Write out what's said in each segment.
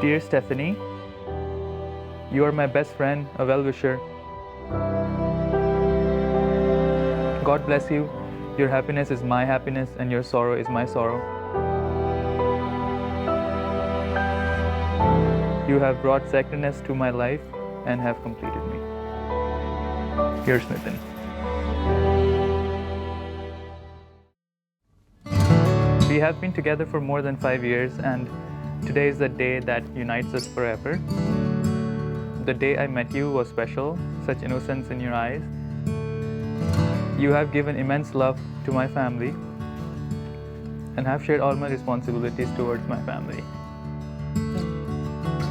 Dear Stephanie, you are my best friend, a well-wisher. God bless you. Your happiness is my happiness and your sorrow is my sorrow. You have brought sacredness to my life and have completed me. Here's Nitin. We have been together for more than 5 years, and today is the day that unites us forever. The day I met you was special, such innocence in your eyes. You have given immense love to my family and have shared all my responsibilities towards my family.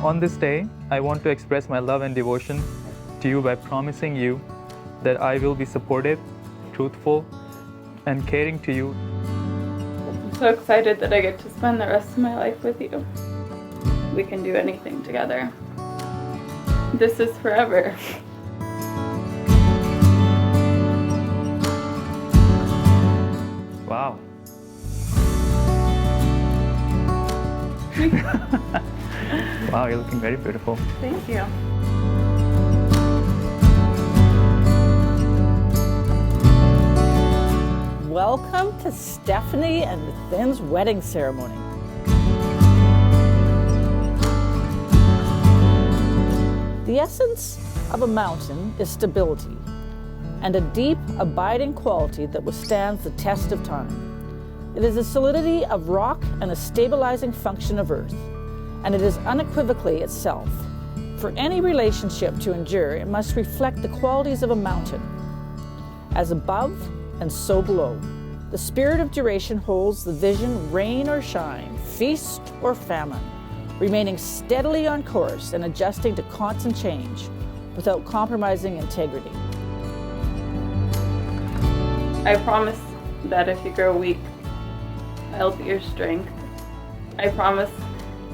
On this day, I want to express my love and devotion to you by promising you that I will be supportive, truthful, and caring to you. I'm so excited that I get to spend the rest of my life with you. We can do anything together. This is forever. Wow. Wow, you're looking very beautiful. Thank you. Welcome to Stephanie and Nitin's wedding ceremony. The essence of a mountain is stability and a deep, abiding quality that withstands the test of time. It is the solidity of rock and a stabilizing function of earth, and it is unequivocally itself. For any relationship to endure, it must reflect the qualities of a mountain. As above and so below, the spirit of duration holds the vision rain or shine, feast or famine, remaining steadily on course and adjusting to constant change without compromising integrity. I promise that if you grow weak, I'll be your strength. I promise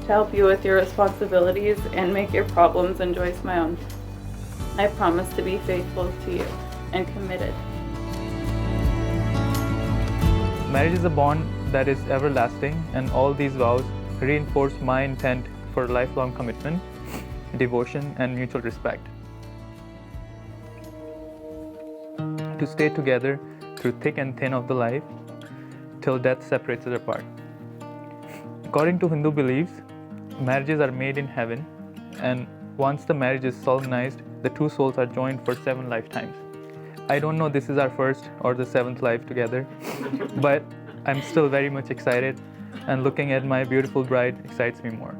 to help you with your responsibilities and make your problems and joys my own. I promise to be faithful to you and committed. Marriage is a bond that is everlasting, and all these vows reinforce my intent for lifelong commitment, devotion, and mutual respect. To stay together through thick and thin of the life, till death separates us apart. According to Hindu beliefs, marriages are made in heaven, and once the marriage is solemnized, the two souls are joined for 7 lifetimes. I don't know this is our first or the 7th life together, but I'm still very much excited, and looking at my beautiful bride excites me more.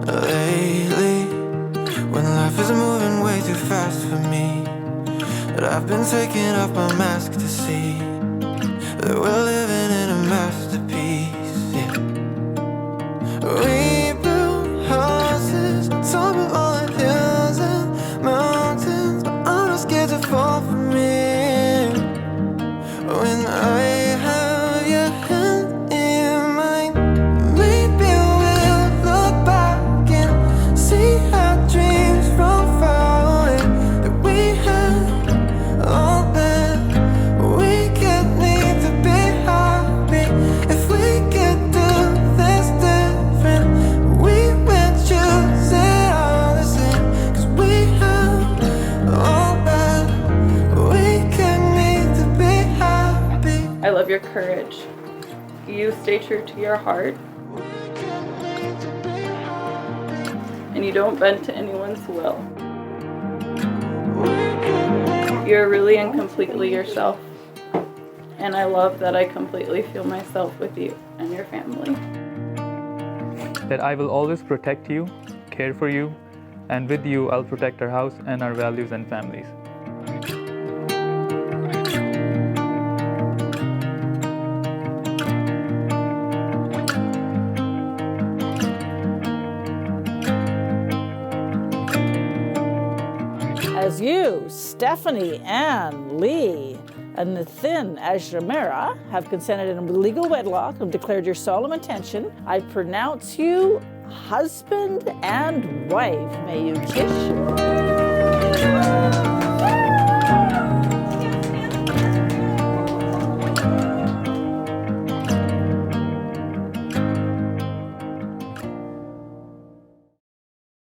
Lately, when life is moving way too fast for me, that I've been taking off my mask to see that we're living in a masterpiece, yeah. We built houses on top of all the hills and mountains, but I'm not scared to fall from here. When I have your hand in mine, maybe we'll look back and see our dreams from far away, that we had all that we could need to be happy. If we could do this different, we would choose it all the same, 'cause we have all that we could need to be happy. I love your courage. You stay true to your heart. And you don't bend to anyone's will. You're really and completely yourself. And I love that I completely feel myself with you and your family. That I will always protect you, care for you, and with you I'll protect our house and our values and families. As you, Stephanie, Ann, Lee, and Nitin Ajramera have consented in a legal wedlock and declared your solemn intention, I pronounce you husband and wife. May you kiss you.